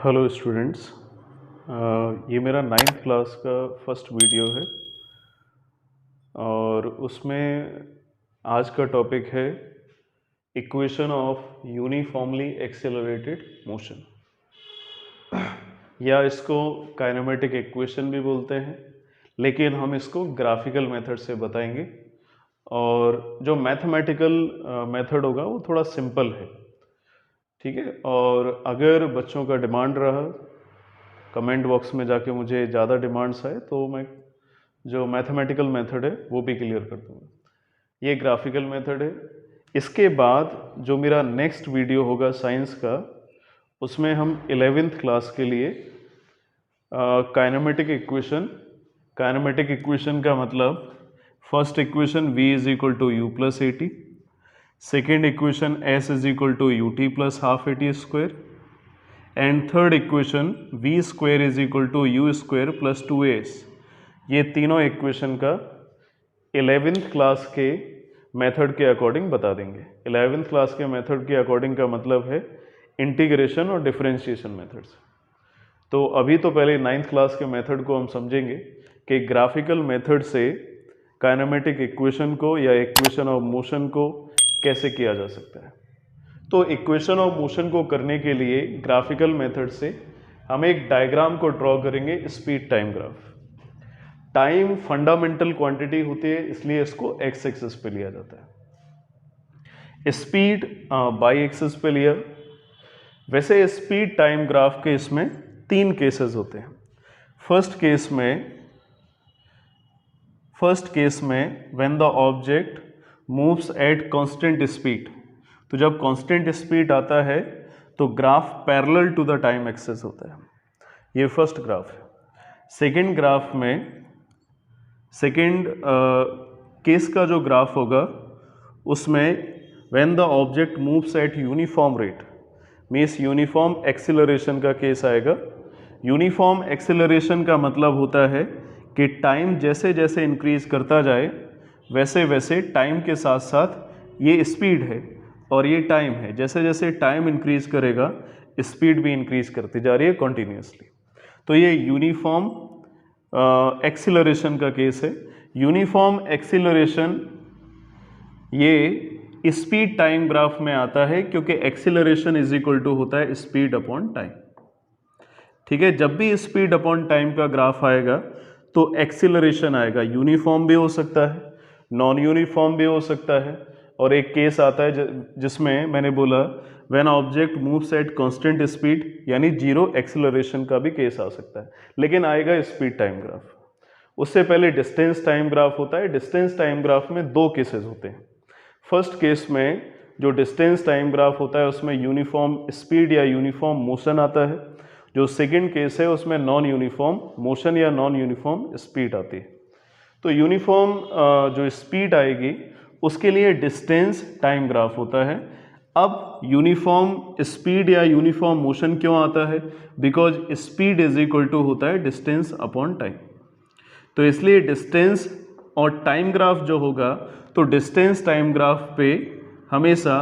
Hello students. ये मेरा 9th class का फर्स्ट वीडियो है और उसमें आज का टॉपिक है equation of uniformly accelerated motion, या इसको काइनेमेटिक इक्वेशन भी बोलते हैं, लेकिन हम इसको ग्राफिकल मेथड से बताएंगे और जो मैथमेटिकल मेथड होगा वो थोड़ा सिंपल है। ठीक है, और अगर बच्चों का डिमांड रहा कमेंट बॉक्स में जाके मुझे ज़्यादा डिमांड्स आए तो मैं जो मैथमेटिकल मेथड है वो भी क्लियर कर दूँगा। ये ग्राफिकल मेथड है। इसके बाद जो मेरा नेक्स्ट वीडियो होगा साइंस का, उसमें हम 11th क्लास के लिए काइनेमेटिक इक्वेशन का मतलब first equation v is equal to you plus A T, second equation s is equal to U T plus half A T square, and third equation v square is equal to you square plus 2as। ये तीनों equation का 11th class के method के according बता देंगे। 11th class के method के according का मतलब है इंटीग्रेशन और डिफरेंशिएशन मेथड्स। तो अभी तो पहले 9th क्लास के मेथड को हम समझेंगे कि ग्राफिकल मेथड से काइनेमेटिक इक्वेशन को या इक्वेशन ऑफ मोशन को कैसे किया जा सकता है। तो इक्वेशन ऑफ मोशन को करने के लिए ग्राफिकल मेथड से हम एक डायग्राम को ड्रॉ करेंगे, speed time graph. Time fundamental quantity होती है, इसलिए इसको एक्स एक्सिस पे लिया जाता है, स्पीड बाई एक्सिस पे लिया। वैसे स्पीड टाइम ग्राफ के इसमें 3 केसेस होते हैं। फर्स्ट केस में when the object moves at constant speed, तो जब कांस्टेंट स्पीड आता है तो graph parallel to the time axis होता है। ये फर्स्ट ग्राफ है। सेकेंड ग्राफ में सेकेंड केस का जो ग्राफ होगा उसमें when the object moves at uniform rate means uniform acceleration का केस आएगा। यूनिफॉर्म एक्सीलरेशन का मतलब होता है कि टाइम जैसे जैसे इंक्रीज करता जाए वैसे वैसे टाइम के साथ साथ ये स्पीड है और ये टाइम है, जैसे जैसे टाइम इंक्रीज करेगा स्पीड भी इंक्रीज करती जा रही है कॉन्टिन्यूसली। तो ये यूनिफॉर्म एक्सीलरेशन का केस है। यूनिफॉर्म एक्सीलरेशन ये स्पीड टाइम ग्राफ में आता है क्योंकि एक्सीलरेशन इज इक्वल टू होता है स्पीड अपॉन टाइम। ठीक है, जब भी स्पीड अपॉन टाइम का ग्राफ आएगा तो एक्सीलरेशन आएगा। यूनिफॉर्म भी हो सकता है, नॉन यूनिफॉर्म भी हो सकता है, और एक केस आता है जिसमें मैंने बोला when object moves at constant speed, यानी जीरो एक्सीलरेशन का भी केस आ सकता है, लेकिन आएगा स्पीड टाइम ग्राफ। उससे पहले डिस्टेंस टाइम ग्राफ होता है। डिस्टेंस टाइम ग्राफ में 2 केसेस होते हैं। फर्स्ट केस में जो डिस्टेंस टाइम ग्राफ होता है उसमें यूनिफॉर्म स्पीड या यूनिफॉर्म मोशन आता है। जो सेकेंड केस है उसमें नॉन यूनिफॉर्म मोशन या नॉन यूनिफॉर्म स्पीड आती है। तो यूनिफॉर्म जो स्पीड आएगी उसके लिए डिस्टेंस टाइम ग्राफ होता है। अब यूनिफॉर्म स्पीड या यूनिफॉर्म मोशन क्यों आता है? Because speed is equal to होता है डिस्टेंस अपॉन टाइम। तो इसलिए डिस्टेंस और टाइम ग्राफ जो होगा तो डिस्टेंस टाइम ग्राफ पे हमेशा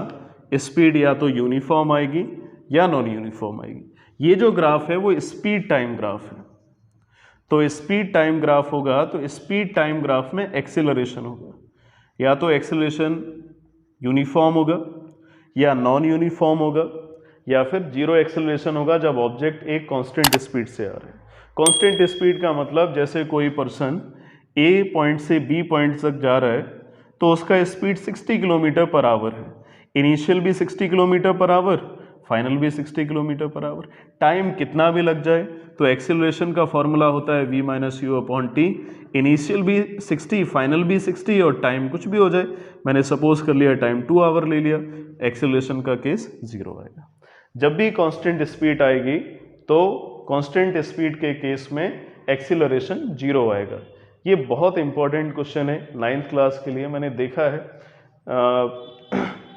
स्पीड या तो यूनिफॉर्म आएगी या नॉन यूनिफॉर्म आएगी। ये जो ग्राफ है वो स्पीड टाइम ग्राफ है। तो स्पीड टाइम ग्राफ होगा तो स्पीड टाइम ग्राफ में एक्सीलरेशन होगा, या तो एक्सीलरेशन यूनिफॉर्म होगा या नॉन यूनिफॉर्म होगा या फिर जीरो एक्सीलरेशन होगा जब ऑब्जेक्ट एक कांस्टेंट स्पीड से आ रहा है। कांस्टेंट स्पीड का मतलब जैसे कोई पर्सन ए पॉइंट से बी पॉइंट तक जा रहा है तो उसका स्पीड 60 किलोमीटर पर आवर है। इनिशियल भी 60 किलोमीटर पर आवर, फाइनल भी 60 किलोमीटर पर आवर। टाइम कितना भी लग जाए तो एक्सीलरेशन का फॉर्मूला होता है v minus U upon T. Initial भी 60, फाइनल भी 60 और टाइम कुछ भी हो जाए, मैंने सपोज कर लिया टाइम 2 आवर ले लिया, एक्सीलरेशन का केस 0 आएगा। जब भी कांस्टेंट स्पीड आएगी तो कांस्टेंट स्पीड के केस में एक्सीलरेशन 0 आएगा। ये बहुत इंपॉर्टेंट क्वेश्चन है 9th क्लास के लिए। मैंने देखा है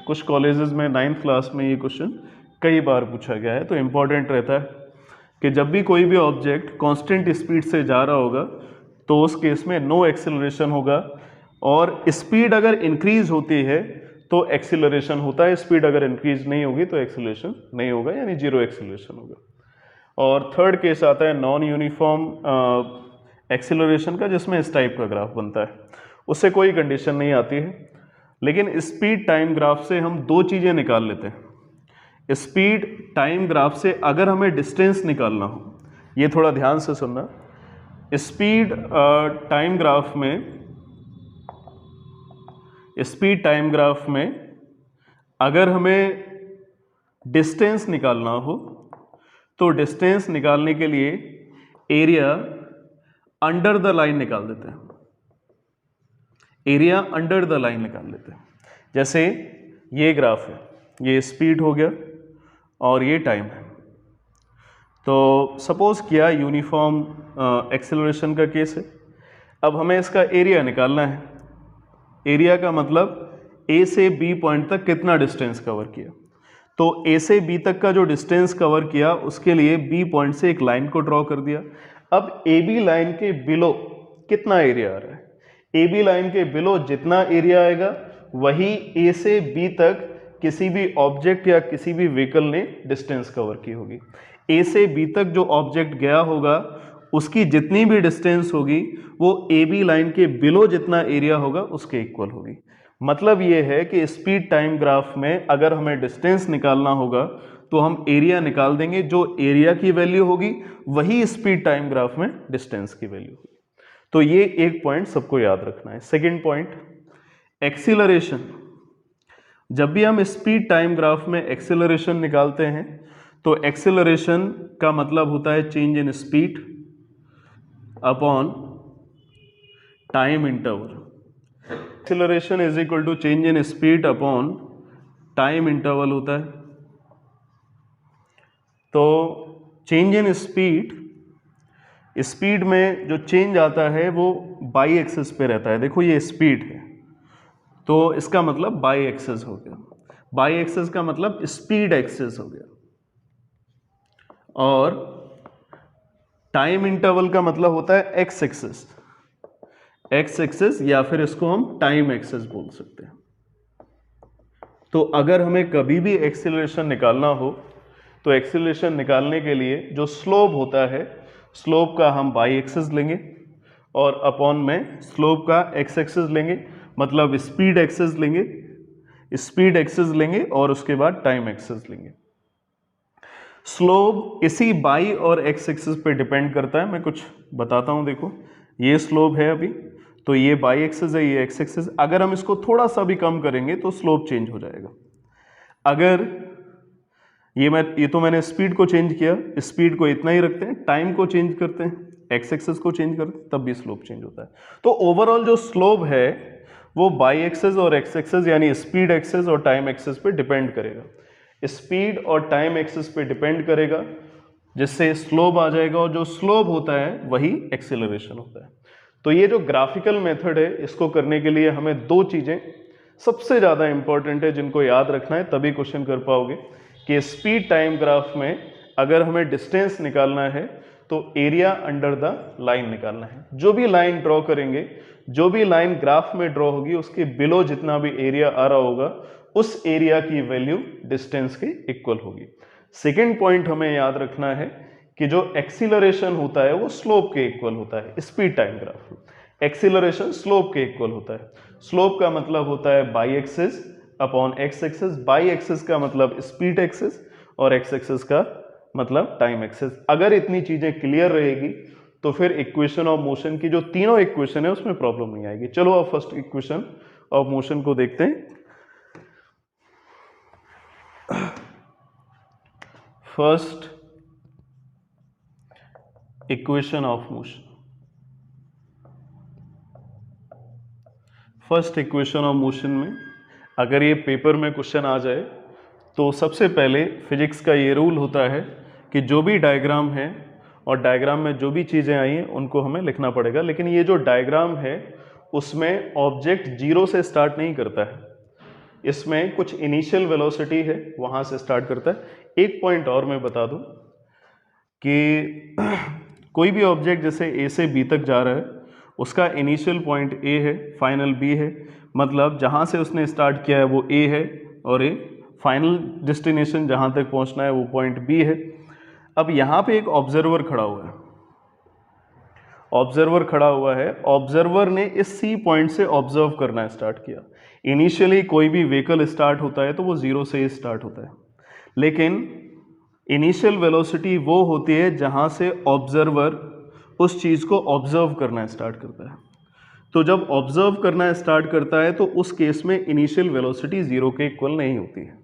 कुछ कॉलेजेस में 9th क्लास में ये क्वेश्चन कई बार पूछा गया है, तो इम्पॉर्टेंट रहता है कि जब भी कोई भी ऑब्जेक्ट कांस्टेंट स्पीड से जा रहा होगा तो उस केस में नो एक्सीलरेशन होगा, और स्पीड अगर इंक्रीज होती है तो एक्सीलरेशन होता है, स्पीड अगर इंक्रीज नहीं होगी तो एक्सीलरेशन नहीं होगा, यानी जीरो एक्सीलरेशन होगा। और थर्ड केस आता है नॉन यूनिफॉर्म एक्सीलरेशन का, जिसमें इस टाइप का ग्राफ बनता है। उससे कोई कंडीशन नहीं आती है, लेकिन स्पीड टाइम ग्राफ से हम दो चीज़ें निकाल लेते हैं। स्पीड टाइम ग्राफ से अगर हमें डिस्टेंस निकालना हो, ये थोड़ा ध्यान से सुनना, स्पीड टाइम ग्राफ में अगर हमें डिस्टेंस निकालना हो तो डिस्टेंस निकालने के लिए एरिया अंडर द लाइन निकाल देते हैं। एरिया अंडर द लाइन निकाल लेते हैं। जैसे ये ग्राफ है, ये स्पीड हो गया और ये टाइम है। तो सपोज किया यूनिफॉर्म एक्सेलरेशन का केस है। अब हमें इसका एरिया निकालना है। एरिया का मतलब ए से बी पॉइंट तक कितना डिस्टेंस कवर किया। तो ए से बी तक का जो डिस्टेंस कवर किया उसके लिए बी पॉइंट से एक लाइन को ड्रॉ कर दिया। अब ए बी लाइन के बिलो कितना एरिया आ रहा है, ए बी लाइन के बिलो जितना एरिया आएगा वही ए से बी तक किसी भी ऑब्जेक्ट या किसी भी व्हीकल ने डिस्टेंस कवर की होगी। ए से बी तक जो ऑब्जेक्ट गया होगा उसकी जितनी भी डिस्टेंस होगी वो ए बी लाइन के बिलो जितना एरिया होगा उसके इक्वल होगी। मतलब ये है कि स्पीड टाइम ग्राफ में अगर हमें डिस्टेंस निकालना होगा तो हम एरिया निकाल देंगे, जो एरिया की वैल्यू होगी वही स्पीड टाइम ग्राफ में डिस्टेंस की वैल्यू होगी। तो ये एक पॉइंट सबको याद रखना है। Second point, acceleration. जब भी हम स्पीड टाइम ग्राफ में एक्सीलरेशन निकालते हैं तो एक्सीलरेशन का मतलब होता है change in speed upon time interval. Acceleration is equal to change in speed upon time interval होता है। तो चेंज इन स्पीड, स्पीड में जो चेंज आता है वो बाई एक्सिस पे रहता है। देखो ये स्पीड है तो इसका मतलब बाई एक्सिस हो गया। बाई एक्सिस का मतलब स्पीड एक्सिस हो गया। और टाइम इंटरवल का मतलब होता है एक्स एक्सिस। एक्स एक्सिस या फिर इसको हम टाइम एक्सिस बोल सकते हैं। तो अगर हमें कभी भी एक्सीलरेशन निकालना हो तो एक्सीलरेशन निकालने के लिए जो स्लोप होता है, स्लोप का हम बाई एक्सिस लेंगे और अपॉन में स्लोप का एक्स एक्सिस लेंगे, मतलब स्पीड एक्सिस लेंगे, स्पीड एक्सिस लेंगे और उसके बाद टाइम एक्सिस लेंगे। स्लोप इसी बाई और एक्स एक्सिस पे डिपेंड करता है। मैं कुछ बताता हूं। देखो ये स्लोप है अभी, तो ये बाई एक्सिस है, ये एक्स एक्सिस। अगर हम इसको थोड़ा सा भी कम करेंगे तो स्लोप चेंज हो जाएगा। अगर ये तो मैंने स्पीड को चेंज किया, स्पीड को इतना ही रखते हैं, टाइम को चेंज करते हैं, एक्स एक्सिस को चेंज करते हैं, तब भी स्लोप चेंज होता है। तो ओवरऑल जो स्लोप है वो बाई एक्सिस और एक्स एक्सिस यानी स्पीड एक्सिस और टाइम एक्सिस पे डिपेंड करेगा। स्पीड और टाइम एक्सिस पे डिपेंड करेगा, जिससे स्लोप आ जाएगा और जो स्लोप होता है वही एक्सीलरेशन होता है। तो ये जो ग्राफिकल मेथड है इसको करने के लिए हमें दो चीजें सबसे ज्यादा इंपॉर्टेंट है जिनको याद रखना है, तभी क्वेश्चन कर पाओगे कि स्पीड टाइम ग्राफ में अगर हमें डिस्टेंस निकालना है तो एरिया अंडर द लाइन निकालना है। जो भी लाइन ड्रॉ करेंगे, जो भी लाइन ग्राफ में ड्रॉ होगी उसके बिलो जितना भी एरिया आ रहा होगा उस एरिया की वैल्यू डिस्टेंस के इक्वल होगी। सेकेंड पॉइंट हमें याद रखना है कि जो एक्सीलरेशन होता है वो स्लोप के इक्वल होता है। स्पीड टाइम ग्राफ में एक्सीलरेशन स्लोप के इक्वल होता है। स्लोप का मतलब होता है by axis upon x axis. By axis का मतलब स्पीड एक्सिस और एक्स एक्सिस का मतलब टाइम एक्सिस। अगर इतनी चीजें क्लियर रहेगी तो फिर इक्वेशन ऑफ मोशन की जो तीनों इक्वेशन है उसमें प्रॉब्लम नहीं आएगी। चलो अब फर्स्ट इक्वेशन ऑफ मोशन को देखते हैं। First equation of motion, first equation of motion में अगर ये पेपर में क्वेश्चन आ जाए तो सबसे पहले फिजिक्स का ये रूल होता है कि जो भी डायग्राम है और डायग्राम में जो भी चीज़ें आई हैं उनको हमें लिखना पड़ेगा। लेकिन ये जो डायग्राम है उसमें ऑब्जेक्ट जीरो से स्टार्ट नहीं करता है, इसमें कुछ इनिशियल वेलोसिटी है वहाँ से स्टार्ट करता है। एक पॉइंट और मैं बता दूँ कि कोई भी ऑब्जेक्ट जैसे ए से बी तक जा रहा है उसका इनिशियल पॉइंट ए है, फाइनल बी है, मतलब जहाँ से उसने स्टार्ट किया है वो ए है और ए फाइनल डेस्टिनेशन जहाँ तक पहुँचना है वो पॉइंट बी है। अब यहां पे एक ऑब्जर्वर खड़ा हुआ है, ऑब्जर्वर खड़ा हुआ है, ऑब्जर्वर ने इस सी पॉइंट से ऑब्जर्व करना स्टार्ट किया। इनिशियली कोई भी व्हीकल स्टार्ट होता है तो वो जीरो से ही स्टार्ट होता है, लेकिन इनिशियल वेलोसिटी वो होती है जहां से ऑब्जर्वर उस चीज को ऑब्जर्व करना स्टार्ट करता है। तो जब ऑब्जर्व करना स्टार्ट करता है तो उस केस में इनिशियल वेलोसिटी जीरो के इक्वल नहीं होती है।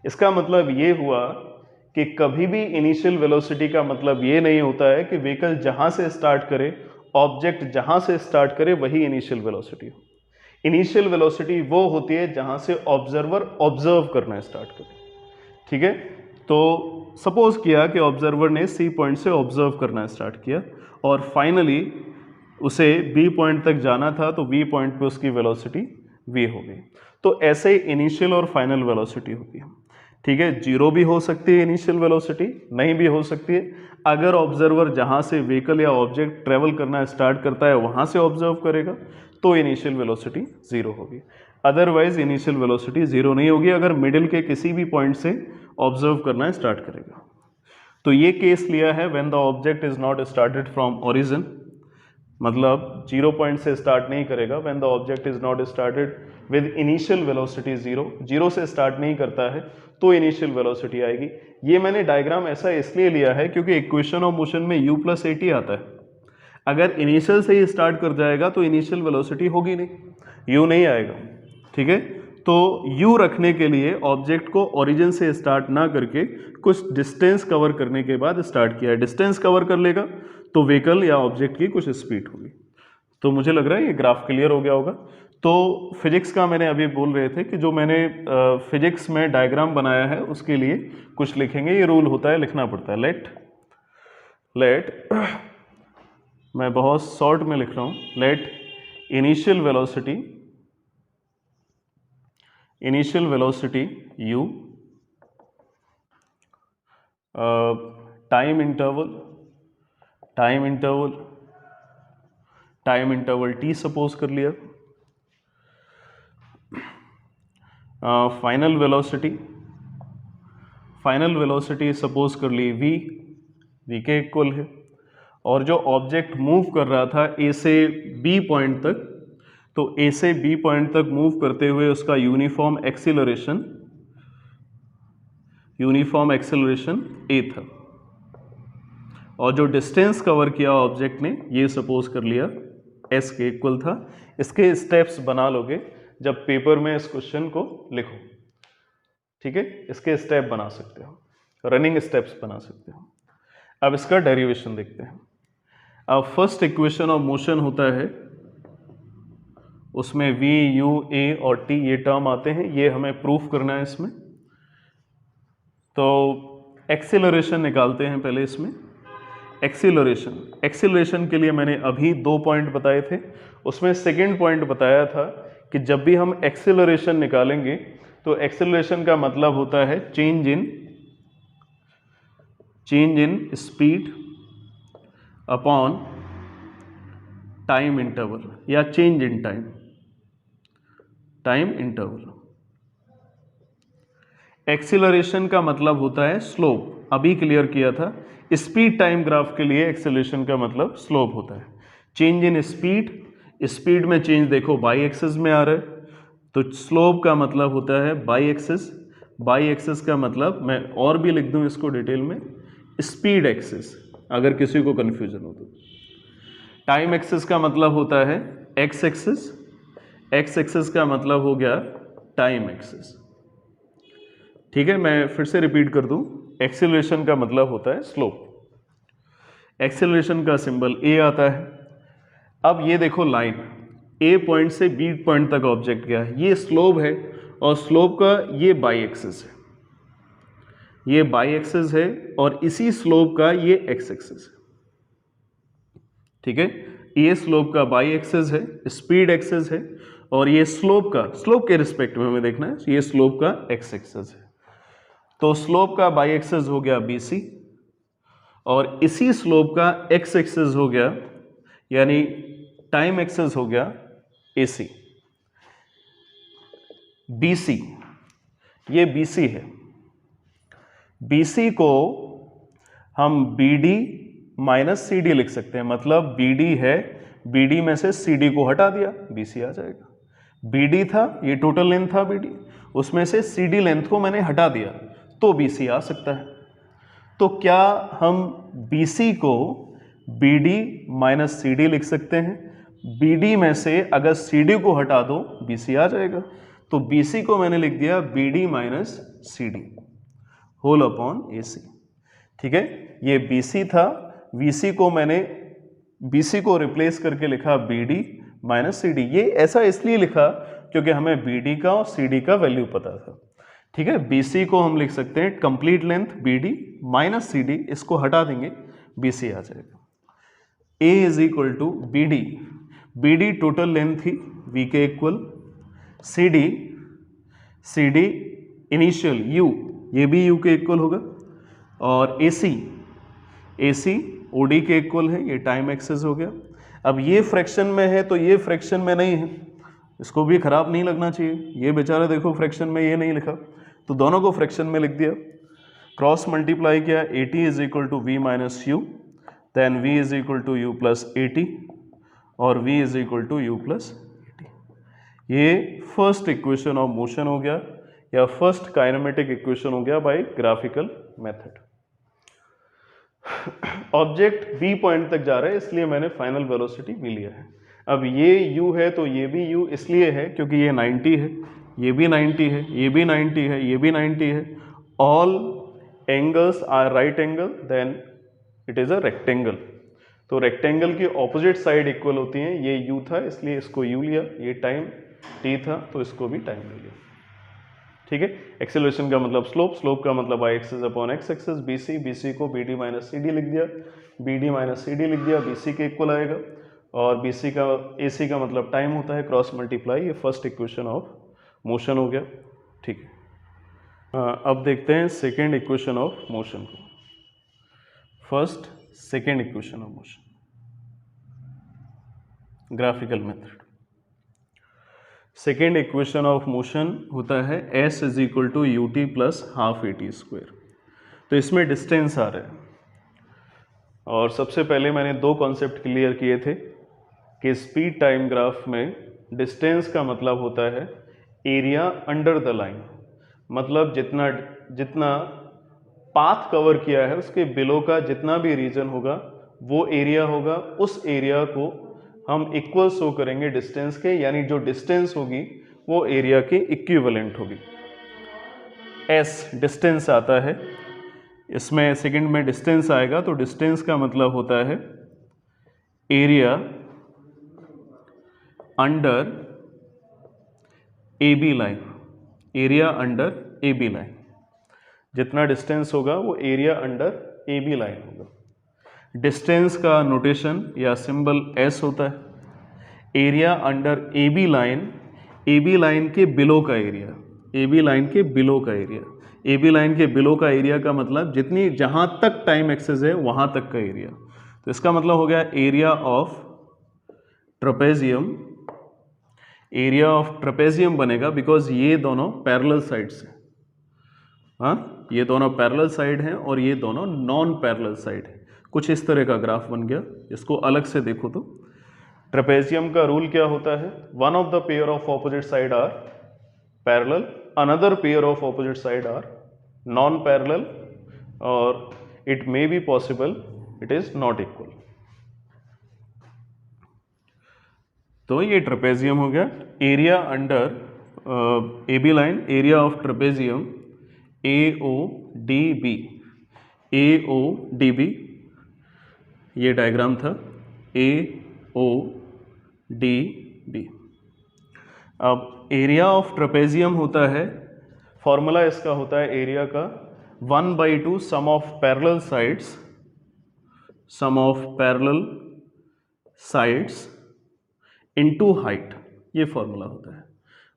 इसका मतलब ये हुआ कि कभी भी इनिशियल वेलोसिटी का मतलब ये नहीं होता है कि व्हीकल जहां से स्टार्ट करे, ऑब्जेक्ट जहां से स्टार्ट करे वही इनिशियल वेलोसिटी हो। इनिशियल वेलोसिटी वो होती है जहां से ऑब्जर्वर ऑब्जर्व करना स्टार्ट करे। ठीक है, तो सपोज किया कि ऑब्जर्वर ने सी पॉइंट से ऑब्जर्व करना स्टार्ट किया और फाइनली उसे बी पॉइंट तक जाना था, तो बी पॉइंट पे उसकी वेलोसिटी वी हो गई। तो ऐसे इनिशियल और फाइनल वेलोसिटी होती है। ठीक है, जीरो भी हो सकती है इनिशियल वेलोसिटी, नहीं भी हो सकती है। अगर ऑब्जर्वर जहां से व्हीकल या ऑब्जेक्ट ट्रेवल करना स्टार्ट करता है वहां से ऑब्जर्व करेगा तो इनिशियल वेलोसिटी जीरो होगी, अदरवाइज इनिशियल वेलोसिटी जीरो नहीं होगी अगर मिडिल के किसी भी पॉइंट से ऑब्जर्व करना स्टार्ट करेगा। तो ये केस लिया है when the object is not started from origin, मतलब जीरो पॉइंट से स्टार्ट नहीं करेगा। When the object is not started with initial velocity zero, zero से स्टार्ट नहीं करता है तो इनिशियल वेलोसिटी आएगी। ये मैंने डायग्राम ऐसा इसलिए लिया है क्योंकि इक्वेशन ऑफ मोशन में u प्लस ए टी आता है। अगर इनिशियल से ही स्टार्ट कर जाएगा तो इनिशियल वेलोसिटी होगी नहीं, u नहीं आएगा। ठीक है, तो u रखने के लिए ऑब्जेक्ट को ओरिजिन से स्टार्ट ना करके कुछ डिस्टेंस कवर करने के बाद स्टार्ट किया है। डिस्टेंस कवर कर लेगा तो व्हीकल या ऑब्जेक्ट की कुछ स्पीड होगी। तो मुझे लग रहा है ये ग्राफ क्लियर हो गया होगा। तो फिजिक्स का मैंने अभी बोल रहे थे कि जो मैंने फिजिक्स में डायग्राम बनाया है उसके लिए कुछ लिखेंगे, ये रूल होता है, लिखना पड़ता है। लेट मैं बहुत शॉर्ट में लिख रहा हूँ, let initial velocity u, time interval t suppose कर लिया, फाइनल वेलोसिटी सपोज कर ली v के इक्वल है, और जो ऑब्जेक्ट मूव कर रहा था a से b पॉइंट तक, तो a से b पॉइंट तक मूव करते हुए उसका यूनिफॉर्म एक्सीलरेशन a था, और जो डिस्टेंस कवर किया ऑब्जेक्ट ने ये सपोज कर लिया s के इक्वल था। इसके स्टेप्स बना लोगे जब पेपर में इस क्वेश्चन को लिखो। ठीक है, इसके स्टेप बना सकते हो, रनिंग स्टेप्स बना सकते हो। अब इसका डेरिवेशन देखते हैं। अब फर्स्ट इक्वेशन ऑफ मोशन होता है, उसमें v, u, a और t ये टर्म आते हैं, ये हमें प्रूफ करना है इसमें। तो एक्सीलरेशन निकालते हैं पहले इसमें। एक्सीलरेशन के लिए मैंने अभी 2 पॉइंट बताए थे, उसमें सेकंड पॉइंट बताया था कि जब भी हम एक्सीलरेशन निकालेंगे तो एक्सीलरेशन का मतलब होता है change in speed upon time interval, या change in time interval. Acceleration का मतलब होता है स्लोप, अभी क्लियर किया था। स्पीड टाइम ग्राफ के लिए एक्सीलरेशन का मतलब स्लोप होता है। चेंज इन स्पीड में चेंज देखो बाई एक्सिस में आ रहा है, तो स्लोप का मतलब होता है बाई एक्सिस का मतलब मैं और भी लिख दूं इसको डिटेल में, स्पीड एक्सिस, अगर किसी को कंफ्यूजन हो तो। टाइम एक्सिस का मतलब होता है एक्स एक्सिस का मतलब हो गया टाइम एक्सिस। ठीक है, मैं फिर से रिपीट कर दूं, एक्सीलरेशन का मतलब होता है स्लोप। एक्सीलरेशन का सिंबल ए आता है। अब ये देखो लाइन, ए पॉइंट से बी पॉइंट तक ऑब्जेक्ट गया है, ये स्लोप है, और स्लोप का ये बाई एक्सिस है, और इसी स्लोप का ये एक्स एक्सिस है। ठीक है, ये स्लोप का बाई एक्सिस है, स्पीड एक्सिस है, और ये स्लोप के रिस्पेक्ट में हमें देखना है, ये स्लोप का एक्स एक्सिस है। तो स्लोप का बाई एक्सिस हो गया BC, और इसी स्लोप का एक्स एक्सिस हो गया, यानी टाइम एक्सिस हो गया AC। BC, ये BC है। BC को हम B D minus C D लिख सकते हैं, मतलब बी डी है, बी डी में से सी डी को हटा दिया, बी सी आ जाएगा। बी डी था, ये टोटल लेंथ था बी डी, उसमें से सी डी लेंथ को मैंने हटा दिया तो बी सी आ सकता है। तो क्या हम बी सी को B D minus C D लिख सकते हैं? बी डी में से अगर सी डी को हटा दो बी सी आ जाएगा, तो बी सी को मैंने लिख दिया B D minus C D whole upon A C. ठीक है, ये बी सी था, वी सी को मैंने बी सी को रिप्लेस करके लिखा B D minus C D. ये ऐसा इसलिए लिखा क्योंकि हमें बी डी का और सी डी का वैल्यू पता था। ठीक है, बी सी को हम लिख सकते हैं complete length B D minus C D, इसको हटा देंगे बी सी आ जाएगा। A is equal to B D, B D total length थी वी के equal, C D initial U, ये भी यू के इक्वल होगा, और ए सी ओ डी के इक्वल है, ये टाइम एक्सेस हो गया। अब ये फ्रैक्शन में है तो ये फ्रैक्शन में नहीं है, इसको भी खराब नहीं लगना चाहिए, ये बेचारा देखो फ्रैक्शन में ये नहीं लिखा, तो दोनों को फ्रैक्शन में लिख दिया, क्रॉस मल्टीप्लाई किया, A T is equal to V minus U, then V is equal to you plus A T, और v is equal to you plus A T. ये फर्स्ट इक्वेशन ऑफ मोशन हो गया, या first kinematic equation हो गया by graphical method. Object v point तक जा रहा है, इसलिए मैंने फाइनल वेलोसिटी v लिया है। अब ये u है तो ये भी u इसलिए है क्योंकि ये 90 है, ये भी 90 है, ये भी 90 है, ये भी 90 है, all angles are right angle, then it is a rectangle. तो रेक्टेंगल की ऑपोजिट साइड इक्वल होती हैं, ये u था इसलिए इसको u लिया, ये टाइम t था तो इसको भी टाइम ले लिया। ठीक है, एक्सेलरेशन का मतलब स्लोप, स्लोप का मतलब y axis upon x axis, B C को B D minus C D लिख दिया, B D minus C D लिख दिया, बी सी के इक्वल आएगा, और बी सी का ए सी का मतलब टाइम होता है, क्रॉस मल्टीप्लाई, ये फर्स्ट इक्वेशन ऑफ मोशन हो गया। ठीक है, अब देखते हैं सेकेंड इक्वेशन ऑफ मोशन को। First second equation of motion, graphical method. Second equation of motion होता है s is equal to U T plus half A T square. तो इसमें डिस्टेंस आ रहा है, और सबसे पहले मैंने दो कॉन्सेप्ट क्लियर किए थे कि स्पीड टाइम ग्राफ में डिस्टेंस का मतलब होता है एरिया अंडर द लाइन, मतलब जितना पाथ कवर किया है उसके बिलो का जितना भी रीजन होगा वो एरिया होगा, उस एरिया को हम इक्वल शो करेंगे डिस्टेंस के, यानी जो डिस्टेंस होगी वो एरिया के इक्विवेलेंट होगी। s डिस्टेंस आता है, इसमें सेकंड में डिस्टेंस आएगा, तो डिस्टेंस का मतलब होता है area under A B line, area under A B line, जितना डिस्टेंस होगा वो area under A B line होगा। डिस्टेंस का नोटेशन या सिंबल s होता है, area under A B line के बिलो का एरिया, ए बी लाइन के बिलो का एरिया, ए बी लाइन के बिलो का एरिया का मतलब जितनी जहाँ तक टाइम एक्सेस है वहाँ तक का एरिया। तो इसका मतलब हो गया area of trapezium, area of trapezium बनेगा बिकॉज ये दोनों पैरेलल साइड्स हैं। हाँ, ये दोनों पैरेलल साइड हैं और ये दोनों नॉन पैरेलल साइड हैं। कुछ इस तरह का ग्राफ बन गया, इसको अलग से देखो तो ट्रेपेजियम का रूल क्या होता है, one of the pair of opposite side are parallel, another pair of opposite side are non parallel, और it may be possible it is not equal. तो ये ट्रेपेजियम हो गया, area under A B line, area of trapezium A O D B, A O D B, ये diagram था A O D B. अब area of trapezium होता है, formula इसका होता है एरिया का 1/2 sum of parallel sides, sum of parallel sides into height, ये फॉर्मूला होता है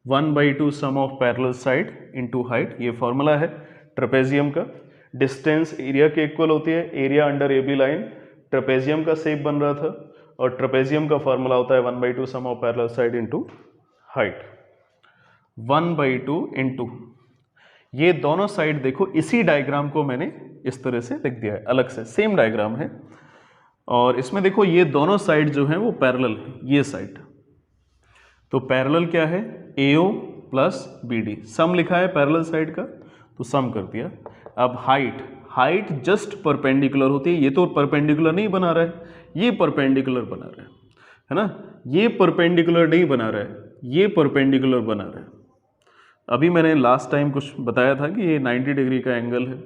1/2 sum of parallel side into height, ये फॉर्मूला है ट्रेपेजियम का। डिस्टेंस एरिया के इक्वल होती है, area under A B line trapezium का शेप बन रहा था, और ट्रेपेजियम का फॉर्मूला होता है 1/2 sum of parallel side into height, 1/2 into, ये दोनों साइड देखो, इसी डायग्राम को मैंने इस तरह से लिख दिया है अलग से, सेम डायग्राम है। और इसमें देखो ये दोनों साइड जो हैं वो पैरेलल है, ये साइड। तो पैरेलल क्या है, AO प्लस BD, सम लिखा है पैरेलल साइड का तो सम कर दिया। अब हाइट जस्ट परपेंडिकुलर होती है, ये तो परपेंडिकुलर नहीं बना रहा है, ये परपेंडिकुलर बना रहा है ना, ये परपेंडिकुलर नहीं बना रहा है, ये परपेंडिकुलर बना रहा है। अभी मैंने लास्ट टाइम कुछ बताया था कि ये 90 डिग्री का एंगल है,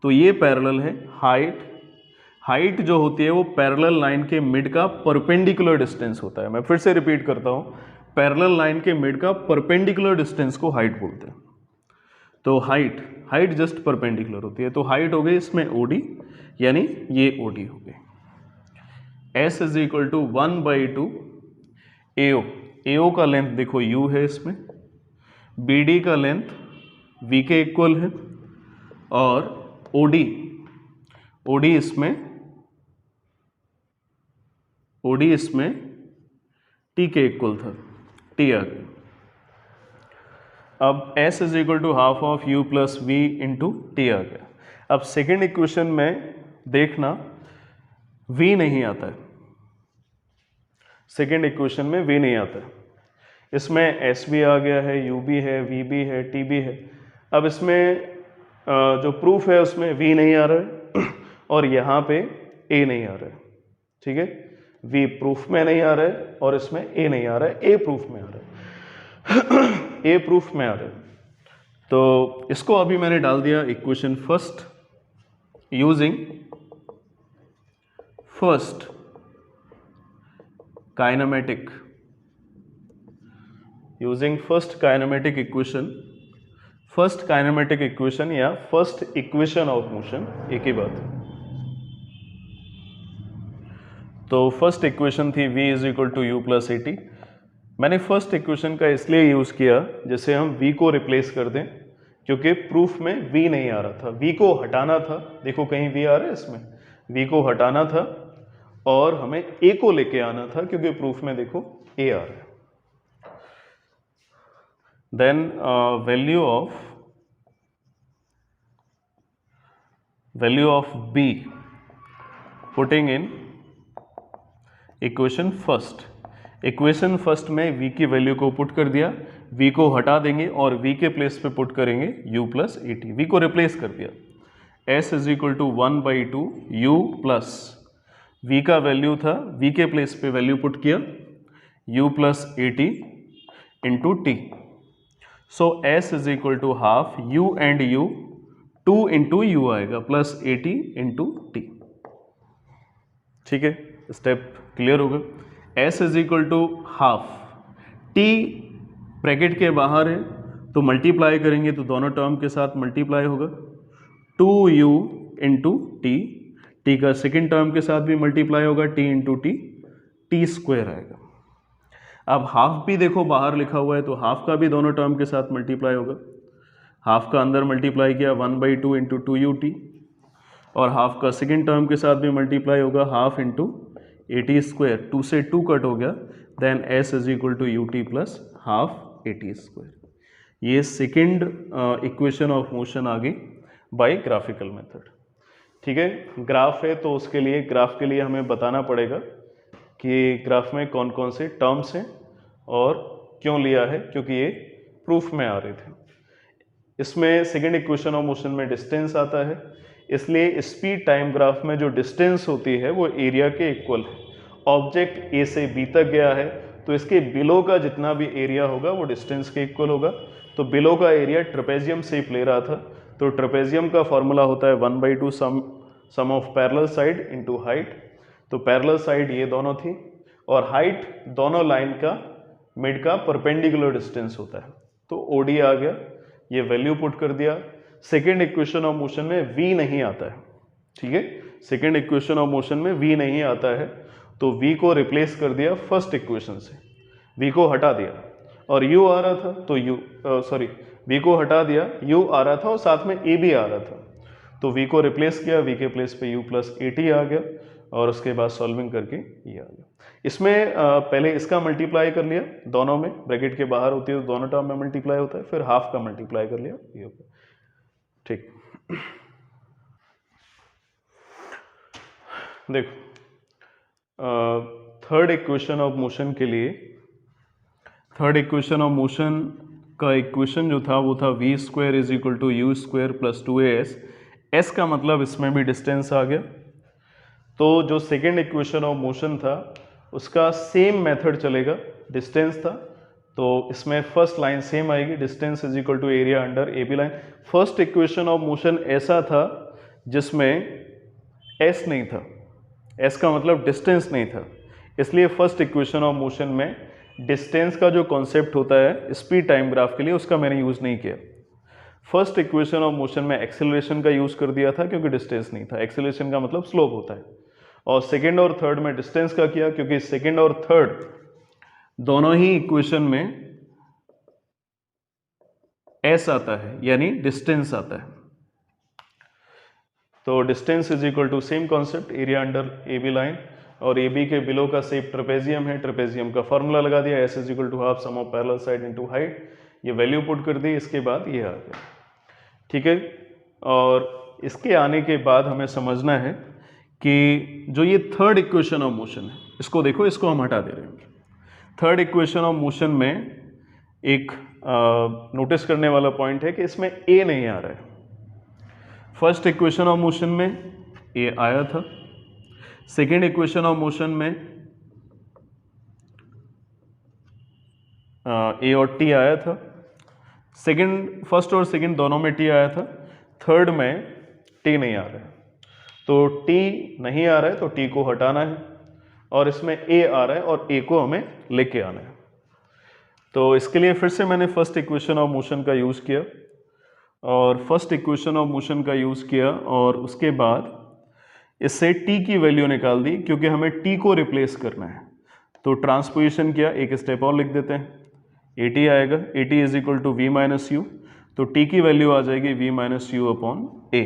तो ये पैरेलल है। हाइट जो होती है वो पैरेलल लाइन के मिड का परपेंडिकुलर डिस्टेंस होता है। मैं फिर से रिपीट करता हूँ, पैरेलल लाइन के मिड का परपेंडिकुलर डिस्टेंस को हाइट बोलते हैं। तो हाइट जस्ट परपेंडिकुलर होती है, तो हाइट हो गई इसमें OD, यानी ये OD हो गई। S is equal to 1/2 AO का लेंथ देखो U है इसमें, BD का लेंथ V के इक्वल है, और OD इसमें T के इक्वल था, T आ गया। अब S is equal to half of U plus V into T आ गया। अब सेकेंड इक्वेशन में देखना V नहीं आता है, सेकेंड इक्वेशन में V नहीं आता है। इसमें S भी आ गया है, U भी है, V भी है, T भी है। अब इसमें जो प्रूफ है उसमें V नहीं आ रहा है और यहाँ पे A नहीं आ रहा है, ठीक है। V प्रूफ में नहीं आ रहा है और इसमें A नहीं आ रहा है, A प्रूफ में आ रहा है A प्रूफ में आ रहा है। तो इसको अभी मैंने डाल दिया equation first using first kinematic equation या फर्स्ट इक्वेशन ऑफ मोशन, एक ही बात है। तो फर्स्ट इक्वेशन थी V is equal to U plus AT। मैंने फर्स्ट इक्वेशन का इसलिए यूज किया जैसे हम V को रिप्लेस कर दें, क्योंकि प्रूफ में V नहीं आ रहा था, V को हटाना था। देखो कहीं V आ रहा है इसमें, V को हटाना था और हमें A को लेके आना था, क्योंकि प्रूफ में देखो A आ रहा है। Then value of B putting in equation first में V की वैल्यू को पुट कर दिया, V को हटा देंगे और V के प्लेस पे पुट करेंगे U प्लस AT, V को रिप्लेस कर दिया। S is equal to 1/2 U plus V का वैल्यू था, V के प्लेस पे वैल्यू पुट किया U plus AT into T। So S is equal to half U and U, 2 into U आएगा plus AT into T, ठीक है। Step clear होगा। S is equal to half, T bracket के बाहर है तो multiply करेंगे तो दोनों टर्म के साथ मल्टीप्लाई होगा, 2U इंटू T का सेकेंड टर्म के साथ भी मल्टीप्लाई होगा, T इंटू T स्क्वायर आएगा। अब हाफ भी देखो बाहर लिखा हुआ है तो हाफ का भी दोनों टर्म के साथ मल्टीप्लाई होगा, हाफ का अंदर मल्टीप्लाई किया 1/2 इंटू 2UT, और हाफ का सेकेंड टर्म के साथ भी मल्टीप्लाई होगा, हाफ इंटू AT स्क्वायर, 2 से 2 कट हो गया, then S is equal to UT plus half AT square. ये सेकेंड इक्वेशन ऑफ मोशन आ गई बाय ग्राफिकल मेथड, ठीक है। ग्राफ है तो उसके लिए, ग्राफ के लिए हमें बताना पड़ेगा कि ग्राफ में कौन कौन से टर्म्स हैं और क्यों लिया है, क्योंकि ये प्रूफ में आ रहे थे। इसमें सेकेंड इक्वेशन ऑफ मोशन में डिस्टेंस आता है, इसलिए स्पीड टाइम ग्राफ में जो डिस्टेंस होती है वो एरिया के इक्वल है। ऑब्जेक्ट A से B तक गया है तो इसके बिलो का जितना भी एरिया होगा वो डिस्टेंस के इक्वल होगा। तो बिलो का एरिया ट्रेपेजियम शेप ले रहा था, तो ट्रेपेजियम का फॉर्मूला होता है 1/2 sum of parallel side into height. तो पैरेलल साइड ये दोनों थी और हाइट दोनों लाइन का मिड का परपेंडिकुलर डिस्टेंस होता है। तो OD आ गया, ये वैल्यू पुट कर दिया। सेकेंड इक्वेशन ऑफ मोशन में V नहीं आता है, ठीक है। सेकेंड इक्वेशन ऑफ मोशन में V नहीं आता है तो V को रिप्लेस कर दिया फर्स्ट इक्वेशन से, V को हटा दिया और U आ रहा था तो V को हटा दिया, U आ रहा था और साथ में A भी आ रहा था, तो V को रिप्लेस किया, V के प्लेस पे U प्लस AT आ गया और उसके बाद सॉल्विंग करके ये आ गया। इसमें पहले इसका मल्टीप्लाई कर लिया, दोनों में ब्रैकेट के बाहर होती है तो दोनों टर्म में मल्टीप्लाई होता है, फिर हाफ का मल्टीप्लाई कर लिया, ये हो गया, ठीक। देखो थर्ड इक्वेशन ऑफ मोशन के लिए, थर्ड इक्वेशन ऑफ मोशन का इक्वेशन जो था वो था v square is equal to you square plus 2as। s का मतलब इसमें भी डिस्टेंस आ गया। तो जो सेकेंड इक्वेशन ऑफ मोशन था उसका सेम मेथड चलेगा, डिस्टेंस था तो इसमें फर्स्ट लाइन सेम आएगी, distance is equal to area under A B line. First equation of motion ऐसा था जिसमें s नहीं था, s का मतलब डिस्टेंस नहीं था, इसलिए फर्स्ट इक्वेशन ऑफ मोशन में डिस्टेंस का जो कॉन्सेप्ट होता है स्पीड टाइम ग्राफ के लिए उसका मैंने यूज़ नहीं किया। फर्स्ट इक्वेशन ऑफ मोशन में एक्सेलरेशन का यूज़ कर दिया था क्योंकि डिस्टेंस नहीं था, एक्सेलरेशन का मतलब स्लोप होता है। और सेकेंड और थर्ड में डिस्टेंस का किया क्योंकि सेकेंड और थर्ड दोनों ही इक्वेशन में s आता है यानी डिस्टेंस आता है। तो distance is equal to same concept area under A B line, और ए बी के बिलो का शेप ट्रेपेजियम है, ट्रेपेजियम का फॉर्मूला लगा दिया s is equal to half sum of parallel side into height, ये वैल्यू पुट कर दी, इसके बाद ये आ गया। ठीक है, और इसके आने के बाद हमें समझना है कि जो ये थर्ड इक्वेशन ऑफ मोशन है इसको देखो, इसको हम हटा दे रहे हैं। थर्ड इक्वेशन ऑफ मोशन में एक नोटिस करने वाला पॉइंट है कि इसमें a नहीं आ रहा है। फर्स्ट इक्वेशन ऑफ मोशन में a आया था, सेकेंड इक्वेशन ऑफ मोशन में a और t आया था, सेकेंड फर्स्ट और सेकेंड दोनों में t आया था, थर्ड में t नहीं आ रहा है। तो t नहीं आ रहा है तो t को हटाना है, और इसमें a आ रहा है और a को हमें लेके आना है। तो इसके लिए फिर से मैंने फर्स्ट इक्वेशन ऑफ मोशन का यूज़ किया, और फर्स्ट इक्वेशन ऑफ मोशन का यूज़ किया और उसके बाद इससे t की वैल्यू निकाल दी क्योंकि हमें t को रिप्लेस करना है। तो ट्रांसपोजिशन किया, एक स्टेप और लिख देते हैं, at आएगा, at is equal to v minus U, तो t की वैल्यू आ जाएगी v minus U upon a।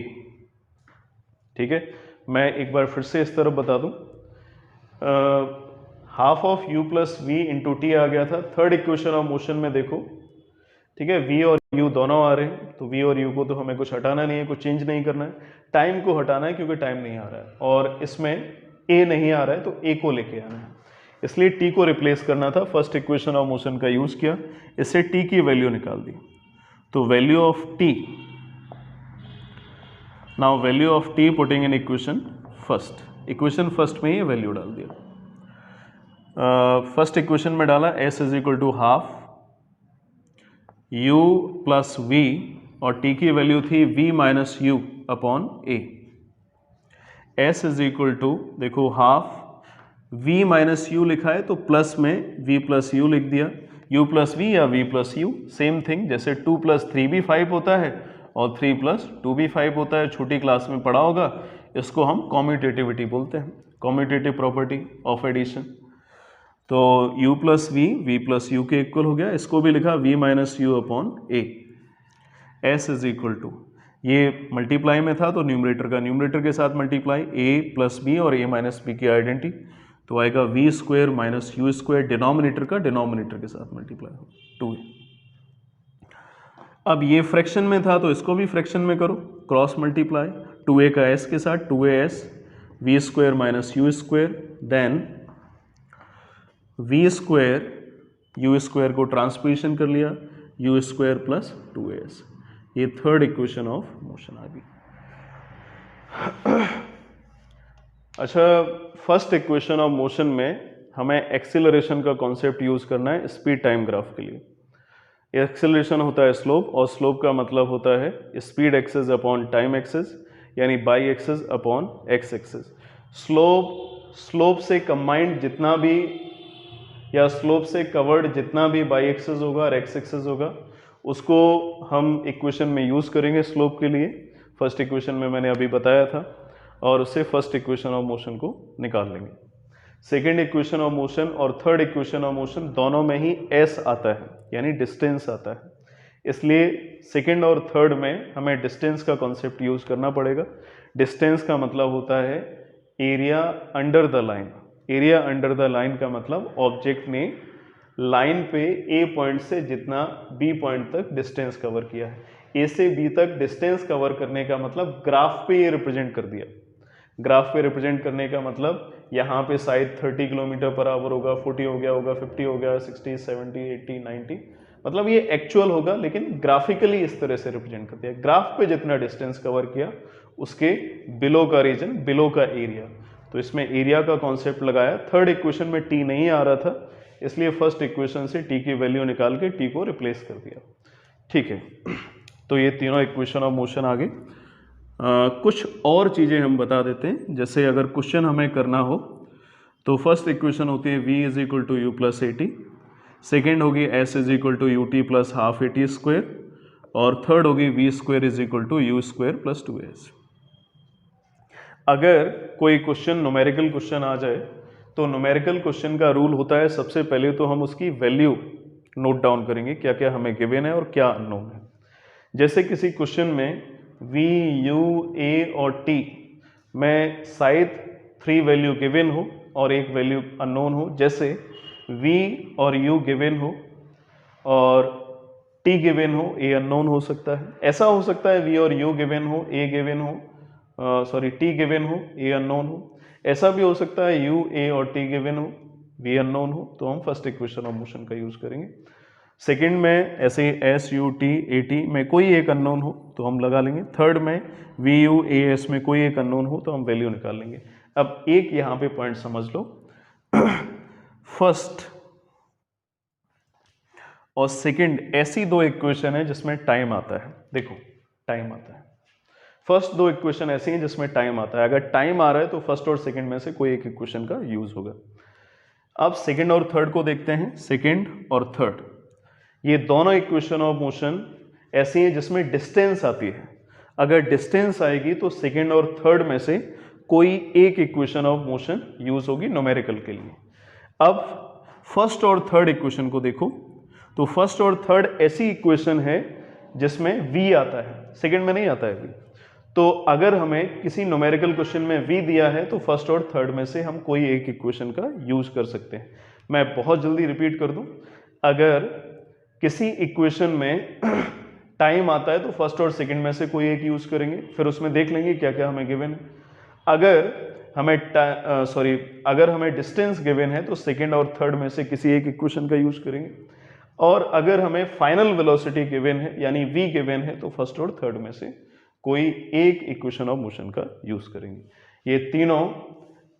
ठीक है, मैं एक बार फिर से इस तरफ बता दूं, half of u plus V into T आ गया था थर्ड इक्वेशन ऑफ मोशन में। देखो ठीक है, v और u दोनों आ रहे हैं, तो v और u को तो हमें कुछ हटाना नहीं है, कुछ चेंज नहीं करना है, टाइम को हटाना है क्योंकि टाइम नहीं आ रहा है, और इसमें a नहीं आ रहा है तो a को लेके आना है, इसलिए t को रिप्लेस करना था। फर्स्ट इक्वेशन ऑफ मोशन का यूज़ किया, इससे t की वैल्यू निकाल दी, तो value of t, now value of t putting in equation first में ये वैल्यू डाल दिया। फर्स्ट इक्वेशन में डाला s is equal to half u plus v, और t की वैल्यू थी v minus U upon a। s is equal to, देखो हाफ v माइनस यू लिखा है तो प्लस में v प्लस यू लिख दिया, u प्लस v या v plus you same thing, जैसे 2 प्लस 3 भी 5 होता है और 3 प्लस 2 भी 5 होता है, छोटी क्लास में पढ़ा होगा, इसको हम कॉम्यूटेटिविटी बोलते हैं, कॉम्यूटेटिव प्रॉपर्टी ऑफ एडिशन। तो u plus v plus U के इक्वल हो गया, इसको भी लिखा v minus U upon a। s is equal to, ये मल्टीप्लाई में था तो न्यूमरेटर का न्यूमरेटर के साथ मल्टीप्लाई, a प्लस b और a माइनस b की आइडेंटिटी, तो आएगा v square minus U square, denominator का डिनोमिनेटर के साथ मल्टीप्लाई हो 2a। अब ये फ्रैक्शन में था तो इसको भी फ्रैक्शन में करो, क्रॉस मल्टीप्लाई, 2a का s के साथ 2as, v square minus U square, then v square U square को ट्रांसपोजिशन कर लिया, यू स्क्वायर प्लस 2as, ये थर्ड इक्वेशन ऑफ मोशन आ गई। अच्छा, फर्स्ट इक्वेशन ऑफ मोशन में हमें एक्सीलरेशन का कॉन्सेप्ट यूज करना है स्पीड टाइम ग्राफ के लिए। एक्सीलरेशन होता है स्लोप, और स्लोप का मतलब होता है speed axis upon time axis, यानी Y axis upon X axis. Slope से कंबाइंड जितना भी या स्लोप से कवर्ड जितना भी बाई एक्सेस होगा और एक्स एक्सेस होगा उसको हम इक्वेशन में यूज़ करेंगे स्लोप के लिए। फर्स्ट इक्वेशन में मैंने अभी बताया था, और उससे फर्स्ट इक्वेशन ऑफ मोशन को निकाल लेंगे। सेकेंड इक्वेशन ऑफ मोशन और थर्ड इक्वेशन ऑफ मोशन दोनों में ही s आता है, यानी डिस्टेंस आता है, इसलिए सेकेंड और थर्ड में हमें डिस्टेंस का कॉन्सेप्ट यूज़ करना पड़ेगा। डिस्टेंस का मतलब होता है area under the line. Area under the line का मतलब ऑब्जेक्ट ने लाइन पे ए पॉइंट से जितना बी पॉइंट तक डिस्टेंस कवर किया है। ए से बी तक डिस्टेंस कवर करने का मतलब ग्राफ पे ये रिप्रेजेंट कर दिया। ग्राफ पे रिप्रेजेंट करने का मतलब यहाँ पे शायद 30 किलोमीटर पर आवर होगा, 40 हो गया होगा, 50 हो गया, 60, 70, 80, 90, मतलब ये एक्चुअल होगा, लेकिन ग्राफिकली इस तरह से रिप्रेजेंट करते हैं। ग्राफ पे जितना डिस्टेंस कवर किया उसके बिलो का रीजन, बिलो का एरिया, तो इसमें एरिया का कॉन्सेप्ट लगाया। थर्ड इक्वेशन में टी नहीं आ रहा था, इसलिए फर्स्ट इक्वेशन से टी की वैल्यू निकाल के टी को रिप्लेस कर दिया। ठीक है, तो ये तीनों इक्वेशन ऑफ मोशन आ गए। कुछ और चीज़ें हम बता देते हैं, जैसे अगर क्वेश्चन हमें करना हो तो फर्स्ट इक्वेशन होती है v is equal to you plus A T, second होगी s is equal to U T plus half A T square, और थर्ड होगी v square is equal to U square plus 2s। अगर कोई question numerical question आ जाए तो numerical question का rule होता है, सबसे पहले तो हम उसकी वैल्यू नोट डाउन करेंगे, क्या क्या हमें गिवन है और क्या अननोन है। जैसे किसी क्वेश्चन में v, u, a और t में शायद 3 वैल्यू गिवन हो और एक वैल्यू अननोन हो, जैसे v और u गिवन हो और t गिवन हो, a अननोन हो सकता है। ऐसा हो सकता है v और u गिवन हो, a गिवन हो, t गिवन हो, a अननोन हो। ऐसा भी हो सकता है u, a और t गिवन हो, v अननोन हो, तो हम फर्स्ट इक्वेशन ऑफ मोशन का यूज करेंगे। सेकंड में ऐसे s, u, t, a, t में कोई एक अननोन हो तो हम लगा लेंगे। थर्ड में v, u, a, s में कोई एक अननोन हो तो हम वैल्यू निकाल लेंगे। अब एक यहाँ पे पॉइंट समझ लो, फर्स्ट और सेकंड ऐसी दो इक्वेशन है जिसमें टाइम आता है। देखो टाइम आता है, फर्स्ट दो इक्वेशन ऐसी हैं जिसमें टाइम आता है। अगर टाइम आ रहा है तो फर्स्ट और सेकंड में से कोई एक इक्वेशन का यूज होगा। अब सेकंड और थर्ड को देखते हैं। सेकंड और थर्ड ये दोनों इक्वेशन ऑफ मोशन ऐसी हैं जिसमें डिस्टेंस आती है। अगर डिस्टेंस आएगी तो सेकंड और थर्ड में से कोई एक इक्वेशन ऑफ मोशन यूज होगी न्यूमेरिकल के लिए। अब फर्स्ट और थर्ड इक्वेशन को देखो, तो फर्स्ट और थर्ड ऐसी इक्वेशन है जिसमें v आता है, सेकंड में नहीं आता है v। तो अगर हमें किसी न्यूमेरिकल क्वेश्चन में v दिया है तो फर्स्ट और थर्ड में से हम कोई एक इक्वेशन का यूज कर सकते हैं। मैं बहुत जल्दी रिपीट कर दूं, अगर किसी इक्वेशन में टाइम आता है तो फर्स्ट और सेकंड में से कोई एक यूज करेंगे, फिर उसमें देख लेंगे क्या क्या हमें गिवन है। अगर हमें डिस्टेंस गिवन है तो सेकंड और थर्ड में से किसी एक इक्वेशन का यूज करेंगे, और अगर हमें फाइनल वेलोसिटी गिवन है यानी v गिवन है तो फर्स्ट और थर्ड में से कोई एक इक्वेशन ऑफ मोशन का यूज करेंगे। ये तीनों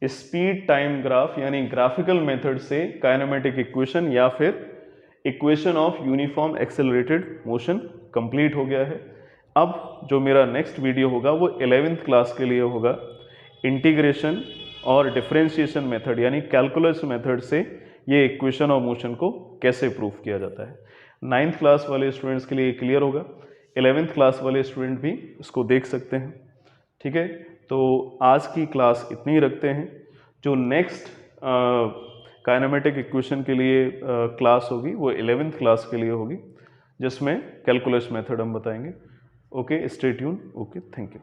स्पीड टाइम ग्राफ यानी ग्राफिकल मेथड से काइनेमेटिक इक्वेशन या फिर equation of uniform accelerated motion complete हो गया है। अब जो मेरा नेक्स्ट वीडियो होगा वो 11th क्लास के लिए होगा, इंटीग्रेशन और डिफरेंशिएशन मेथड यानी कैलकुलस मेथड से ये इक्वेशन ऑफ मोशन को कैसे प्रूव किया जाता है। 9th क्लास वाले स्टूडेंट्स के लिए क्लियर होगा, 11th क्लास वाले स्टूडेंट भी इसको देख सकते हैं। ठीक है, तो आज की क्लास इतनी ही रखते हैं। जो नेक्स्ट काइनेमेटिक इक्वेशन के लिए क्लास होगी वो 11th क्लास के लिए होगी, जिसमें कैलकुलस मेथड हम बताएंगे। Okay, stay tune. Okay, thank you.